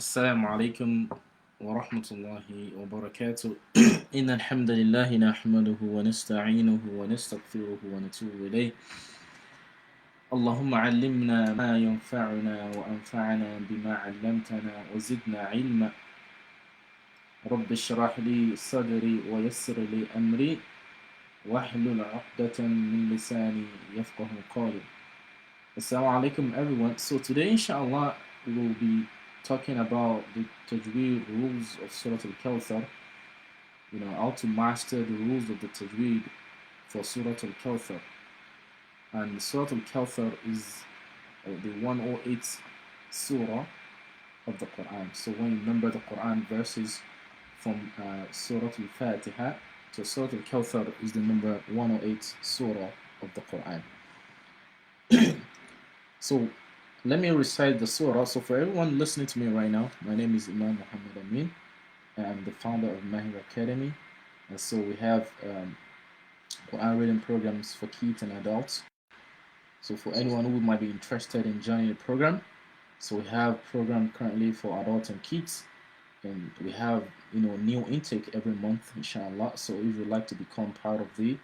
السلام عليكم ورحمة الله وبركاته إن الحمد لله نحمده ونستعينه ونستغفره ونتوب إليه اللهم علمنا ما ينفعنا وأنفعنا بما علمتنا وزدنا علما رب اشرح لي صدري ويسر لي أمري واحلل عقدة من لساني يفقه قولي. Assalamu alaikum everyone. So today inshallah we will be talking about the Tajweed rules of Surah Al-Kawthar. How to master the rules of the Tajweed for Surah Al-Kawthar. And Surah Al-Kawthar is the 108th Surah of the Quran. So when you number the Quran verses from Surah Al-Fatiha to Surah Al-Kawthar is the number 108 Surah of the Quran. So let me recite the surah. So for everyone listening to me right now, my name is Imam Muhammad Amin. I'm the founder of Mahir Academy. And so we have Quran reading programs for kids and adults. So for anyone who might be interested in joining the program, so we have program currently for adults and kids, and we have new intake every month, inshallah. So if you'd like to become part of the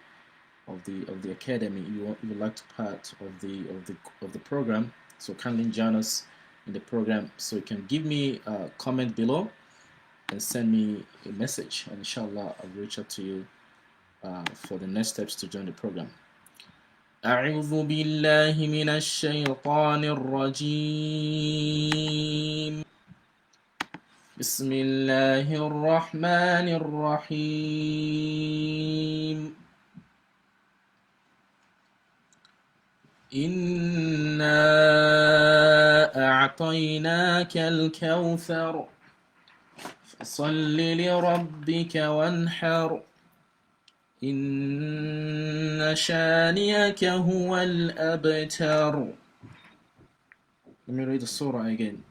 academy, you would like to part of the program, so kindly join us in the program. So you can give me a comment below and send me a message, and inshallah I'll reach out to you for the next steps to join the program. أعوذ بالله من الشيطان الرجيم بسم الله الرحمن الرحيم إنا أعطيناك الكوثر فصل لربك وانحر إن شانئك هو الأبتر. Let me read the surah again.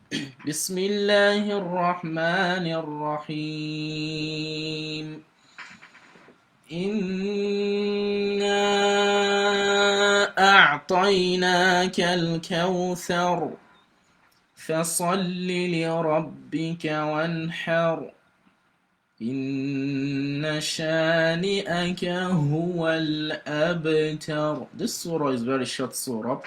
بسم الله الرحمن الرحيم إنا أعطيناك الكوثر فصل لربك وانحر إن شانئك هو الأبتر. This surah is very short surah.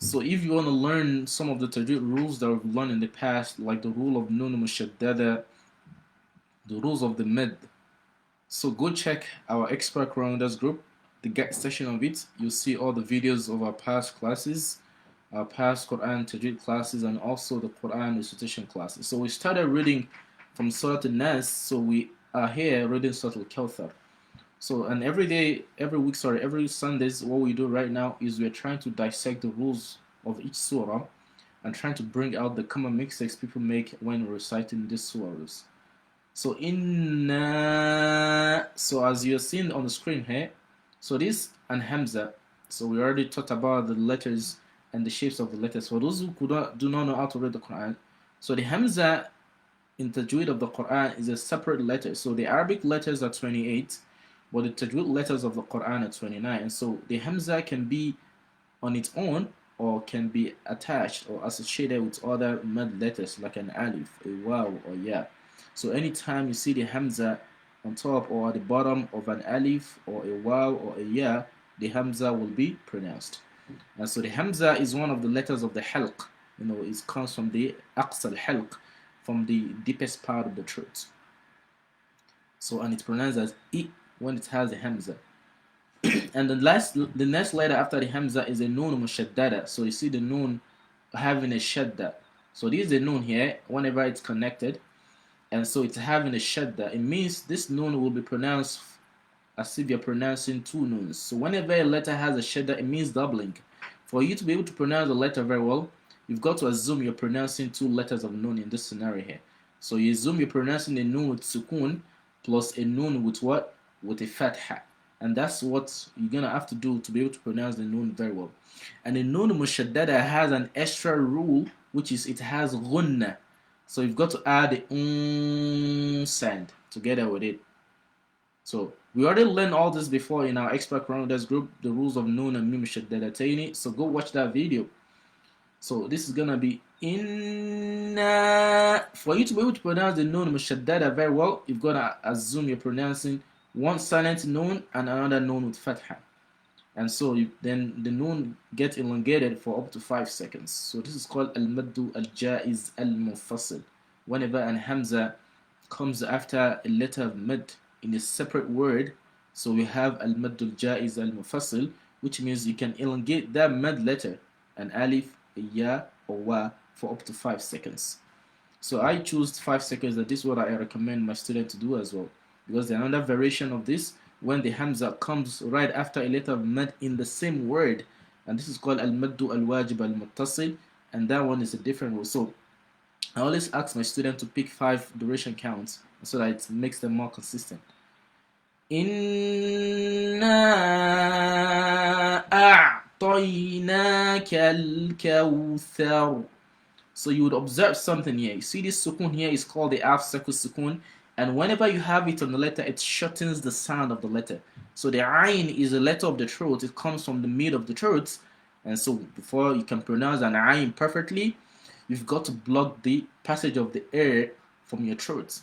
So if you want to learn some of the tajweed rules that we've learned in the past, like the rule of nun mushaddada, the rules of the mid, so go check our expert Quran Readers group, the guide section of it. You'll see all the videos of our past classes, our past Quran tajweed classes, and also the Quran recitation classes. So we started reading from Surah Al-Nas, so we are here reading Surah Al-Kawthar. So, and every Sundays, what we do right now is we're trying to dissect the rules of each surah and trying to bring out the common mistakes people make when reciting these surahs. So so as you're seeing on the screen here, so this and Hamza, so we already talked about the letters and the shapes of the letters. For those who do not know how to read the Quran, so the Hamza in Tajweed of the Quran is a separate letter. So the Arabic letters are 28, but the Tajweed letters of the Quran are 29. And so the Hamza can be on its own or can be attached or associated with other mad letters like an alif, a waw, or ya. So anytime you see the Hamza on top or at the bottom of an alif or a waw or a ya, the Hamza will be pronounced. And so the Hamza is one of the letters of the halq. It comes from the aqsa al-halq, from the deepest part of the throat. So, and it's pronounced as I when it has the Hamza. And the next letter after the Hamza is a nun mushaddada. So you see the nun having a shadda. So this is the nun here whenever it's connected. And so it's having a shadda. It means this nun will be pronounced as if you're pronouncing two nuns. So whenever a letter has a shadda, it means doubling. For you to be able to pronounce the letter very well, you've got to assume you're pronouncing two letters of nun in this scenario here. So you assume you're pronouncing a nun with sukun plus a nun with what? With a fatha. And that's what you're going to have to do to be able to pronounce the nun very well. And the nun mushaddada has an extra rule, which is it has ghunna. So you've got to add the sound together with it. So we already learned all this before in our expert Quran Readers group, the rules of nun and mim shaddadataini. So go watch that video. So this is gonna be Inna. For you to be able to pronounce the noon mushaddada very well, you've got to assume you're pronouncing one silent noon and another noon with fatha. And so then the noon gets elongated for up to 5 seconds. So this is called al-maddu al-jaiz al-munfasil. Whenever an hamza comes after a letter of mad in a separate word, so we have al-maddu al-jaiz al-munfasil, which means you can elongate that mad letter, an alif, a ya, or wa, for up to 5 seconds. So I choose 5 seconds, and this is what I recommend my student to do as well. Because there's another variation of this when the hamza comes right after a letter of mad in the same word, and this is called al-maddu al-wajib al-muttasil, and that one is a different rule. So I always ask my student to pick 5 duration counts so that it makes them more consistent. Inna a'tainaka al-kawthar. So you would observe something here. You see this sukun here is called the afsaku sukun, and whenever you have it on the letter, it shortens the sound of the letter. So the ayn is a letter of the throat. It comes from the mid of the throat, and so before you can pronounce an ayn perfectly, you've got to block the passage of the air from your throat.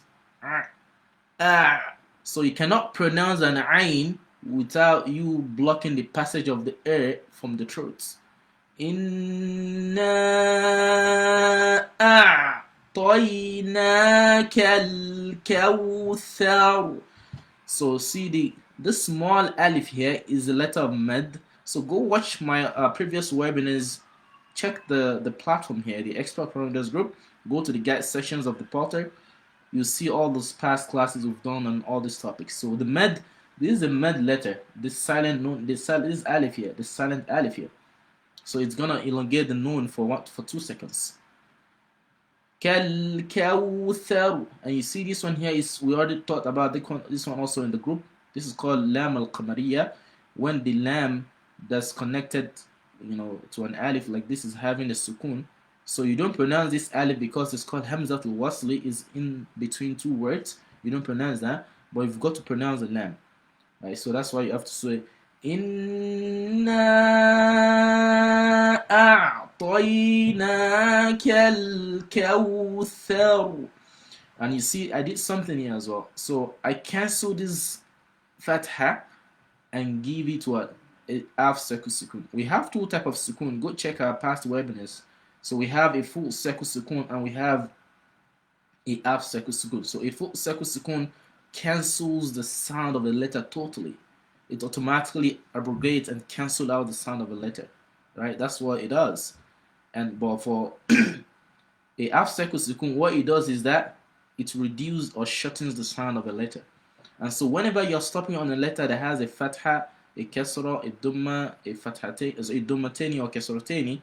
So you cannot pronounce an ayn without you blocking the passage of the air from the throat. Inna a'tainaka al-kawthar. So see the small alif here is the letter of mad. So go watch my previous webinars. Check the platform here, the Expert Parameters group. Go to the guide sections of the portal. You'll see all those past classes we've done on all these topics. So the mad, this is a mad letter. This silent noon, this alif here, this silent alif here. So it's gonna elongate the noon for 2 seconds. Kal-kawthar. And you see this one here is, we already talked about this one also in the group. This is called lam al-qamariyya, when the lam that's connected, to an alif like this is having a sukun. So you don't pronounce this alif because it's called hamzatul wasli, is in between 2 words. You don't pronounce that, but you've got to pronounce the lam. Right? So that's why you have to say Inna a'tainaka al-kawthar. And you see, I did something here as well. So I cancel this fatha and give it what? A half circle sukun. We have 2 types of sukun. Go check our past webinars. So we have a full circle sukun and we have a half circle sukun. So a full circle sukun cancels the sound of the letter totally. It automatically abrogates and cancels out the sound of a letter, right? That's what it does. But for a half circle sukun, what it does is that it reduces or shortens the sound of a letter. And so whenever you're stopping on a letter that has a fatha, a kasra, a dhamma, a fathatani, a dhammatani or kasratani,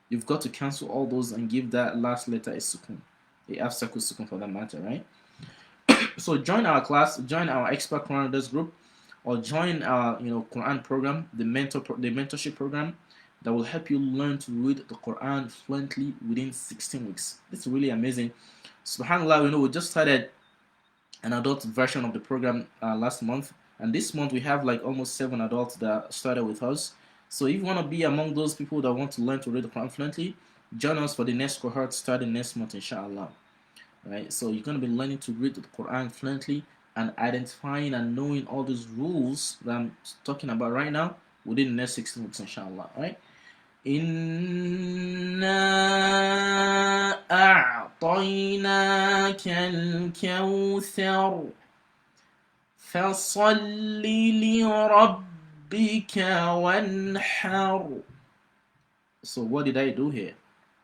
you've got to cancel all those and give that last letter a sukun, a half circle sukun for that matter, right? So join our class, join our Expert Quran Readers group, or join our Quran program, the mentorship program that will help you learn to read the Quran fluently within 16 weeks. It's really amazing. Subhanallah, we just started an adult version of the program last month, and this month we have like almost 7 adults that started with us. So if you want to be among those people that want to learn to read the Quran fluently, join us for the next cohort starting next month, inshallah. Right? So you're going to be learning to read the Quran fluently and identifying and knowing all these rules that I'm talking about right now within the next 16 weeks, inshallah. Right? Inna a'tainaka al-kawthar fasalli li rabbika wanhar. So what did I do here?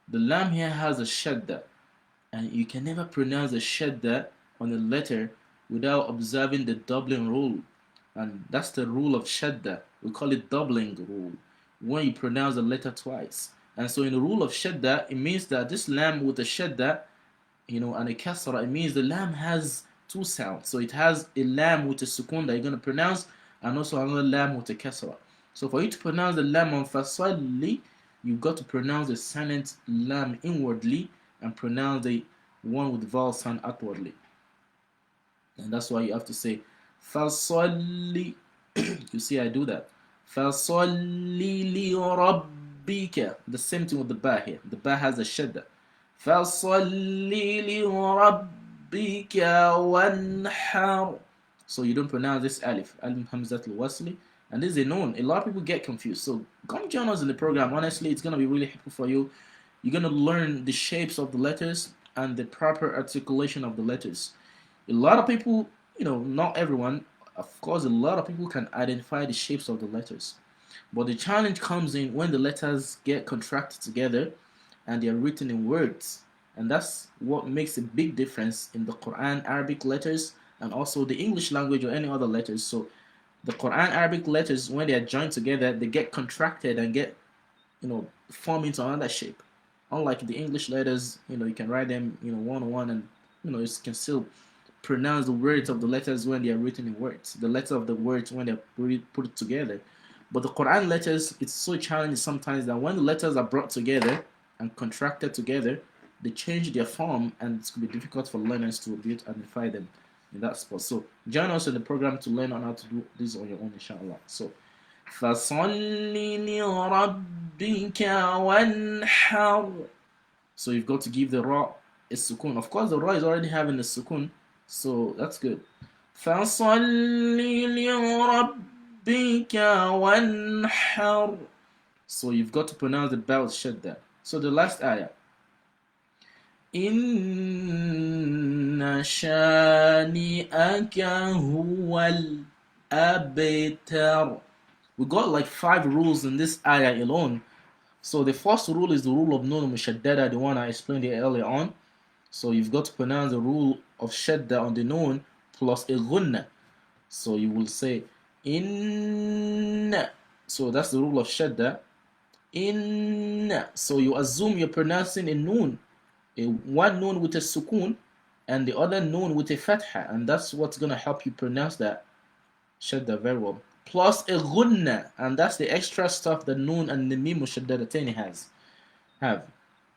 The lam here has a shadda, and you can never pronounce a shadda on a letter without observing the doubling rule, and that's the rule of shadda. We call it doubling rule, when you pronounce a letter twice. And so in the rule of shadda, it means that this lam with a shadda, and a kasra, it means the lam has 2 sounds. So it has a lam with a sukun that you're going to pronounce, and also another lam with a kasra. So for you to pronounce the lam on fasalli, you've got to pronounce the silent lam inwardly and pronounce the one with vowel sound outwardly. And that's why you have to say fasalli. You see, I do that. Fasalli li rabbika. The same thing with the ba here. The ba has a shadda. فَصَلِّ لِرَبِّكَ وَانْحَرْ. So you don't pronounce this alif, alif hamzat al-wasli, and this is a known. A lot of people get confused. So come join us in the program. Honestly, it's gonna be really helpful for you. You're gonna learn the shapes of the letters and the proper articulation of the letters. A lot of people, not everyone, of course, a lot of people can identify the shapes of the letters. But the challenge comes in when the letters get contracted together and they are written in words. And that's what makes a big difference in the Quran Arabic letters and also the English language or any other letters. So the Quran Arabic letters, when they are joined together, they get contracted and get, form into another shape. Unlike the English letters, you can write them, one on one, and you can still pronounce the words of the letters when they are written in words. The letter of the words when they're put together. But the Quran letters, it's so challenging sometimes that when the letters are brought together and contracted together, they change their form, and it's going to be difficult for learners to be able to identify them in that spot. So join us in the program to learn on how to do this on your own, inshallah. So فَصَلِّ لِرَبِّكَ وَانْحَرْ. So you've got to give the ra a sukun. Of course, the ra is already having a sukun, so that's good. فَصَلِّ لِرَبِّكَ وَانْحَرْ. So you've got to pronounce the ba with shadda. So the last ayah. إِنَّ شَانِئَكَ هُوَ الْأَبْتَرُ. We got like 5 rules in this ayah alone. So the first rule is the rule of nun mushaddada, the one I explained earlier on. So you've got to pronounce the rule of shadda on the nun plus a gunna. So you will say in. So that's the rule of shadda. In. So you assume you're pronouncing a nun, one nun with a sukun and the other nun with a fatha, and that's what's gonna help you pronounce that shadda very well. Plus a gunna, and that's the extra stuff that nun and the mim mushaddadatain have.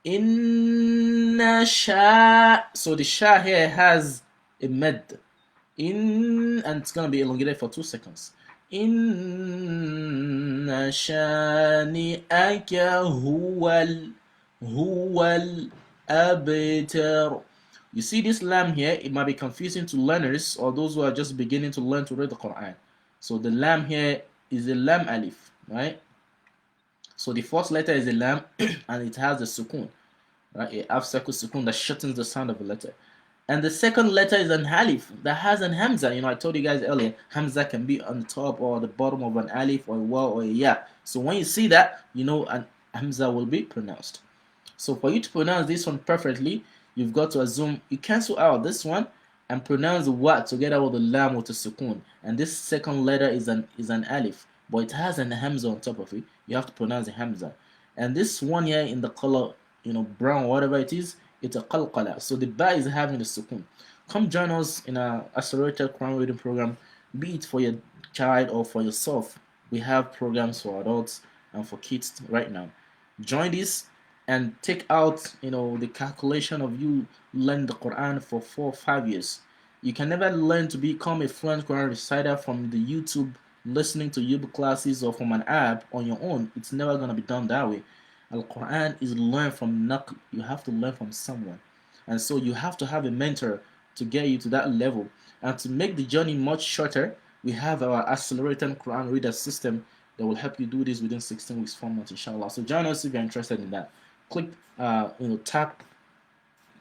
Inna sha. So the sha here has a med. And it's gonna be elongated for 2 seconds. Inna shani'aka huwal abtar. You see this lam here, it might be confusing to learners or those who are just beginning to learn to read the Quran. So the lam here is a lam alif, right? So the first letter is a lam and it has a sukun, right? A half circle sukun that shortens the sound of the letter. And the second letter is an alif that has an hamza. I told you guys earlier, hamza can be on the top or the bottom of an alif or a waw or a ya. So when you see that, an hamza will be pronounced. So for you to pronounce this one perfectly, you've got to assume you cancel out this one and pronounce the wa together with the lam with the sukun. And this second letter is an alif, but it has an hamza on top of it. You have to pronounce the hamza. And this one here in the color, brown, whatever it is, it's a qalqala. So the ba is having the sukun. Come join us in our accelerated Quran reading program, be it for your child or for yourself. We have programs for adults and for kids right now. Join this and take out, the calculation of you learn the Quran for 4 or 5 years. You can never learn to become a fluent Quran reciter from the YouTube, listening to YouTube classes or from an app on your own. It's never going to be done that way. Al-Quran is learned from naql. You have to learn from someone. And so you have to have a mentor to get you to that level. And to make the journey much shorter, we have our accelerated Quran reader system that will help you do this within 16 weeks, 4 months, inshallah. So join us if you're interested in that. Click, tap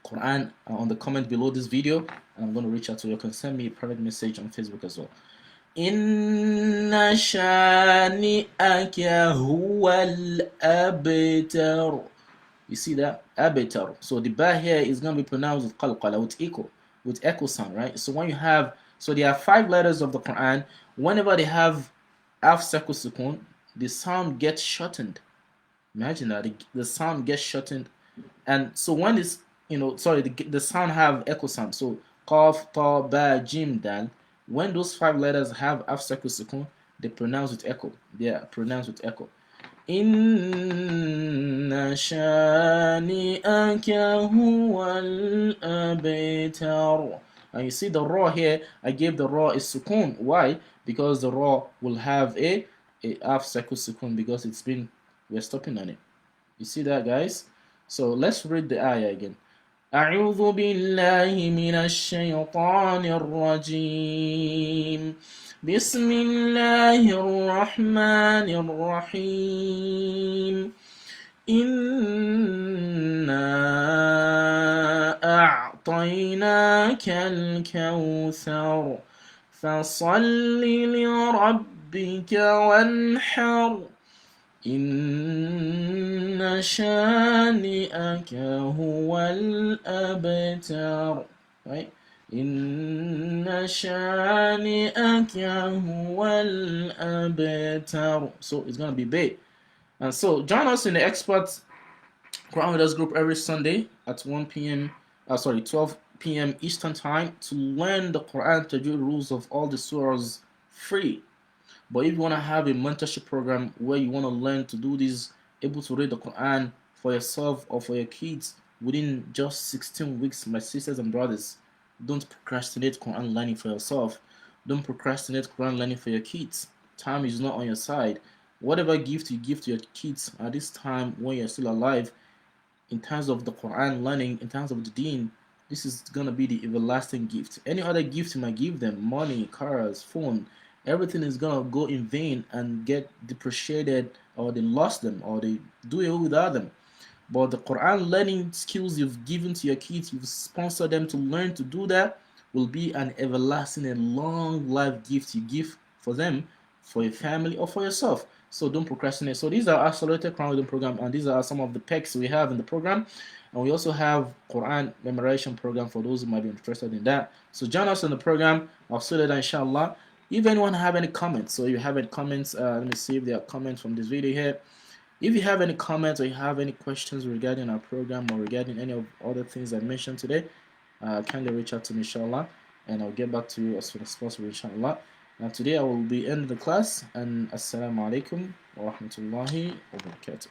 Quran on the comment below this video, and I'm going to reach out to you. You can send me a private message on Facebook as well. Inna shani'aka huwal abtar. You see that? Abtar. So the ba here is going to be pronounced with qalqala, with echo sound, right? So when you have, so there are 5 letters of the Quran. Whenever they have half circle sukun, the sound gets shortened. Imagine that the sound gets shortened, and so when it's the sound have echo sound. So qaf, ta, ba, jim, dal. When those 5 letters have half circle sukun, they pronounce with echo. They are pronounced with echo. Inna shani'aka huwal abtar. And you see the ra here, I gave the ra a sukun. Why? Because the ra will have a half circle sukun because we're stopping on it. You see that, guys? So let's read the ayah again. أعوذ بالله من الشيطان الرجيم بسم الله الرحمن الرحيم إنا أعطيناك الكوثر فصل لربك وانحر إن شانئك هو الأبتر. Right? إن شانئك هو الأبتر. So it's gonna be big. And so join us in the expert Quran Readers group every Sunday at 1 p.m. 12 p.m. Eastern Time to learn the Quran Tajweed rules of all the surahs free. But if you want to have a mentorship program where you want to learn to do this, able to read the Quran for yourself or for your kids within just 16 weeks, my sisters and brothers, don't procrastinate Quran learning for yourself. Don't procrastinate Quran learning for your kids. Time is not on your side. Whatever gift you give to your kids at this time when you're still alive, in terms of the Quran learning, in terms of the deen, this is going to be the everlasting gift. Any other gift you might give them, money, cars, phone, everything is going to go in vain and get depreciated, or they lost them, or they do it without them. But the Quran learning skills you've given to your kids, you've sponsored them to learn to do that, will be an everlasting and long life gift you give for them, for your family, or for yourself. So don't procrastinate. So these are accelerated Quran reading program, and these are some of the pecs we have in the program. And we also have Quran memorization program for those who might be interested in that. So join us in the program. I'll see you later, inshallah. If anyone have any comments, so if you have any comments, let me see if there are comments from this video here. If you have any comments or you have any questions regarding our program or regarding any of other things I mentioned today, kindly reach out to me, inshallah, and I'll get back to you as soon as possible, inshallah. Now today I will be ending the class, and assalamu alaikum wa rahmatullahi wa barakatuh.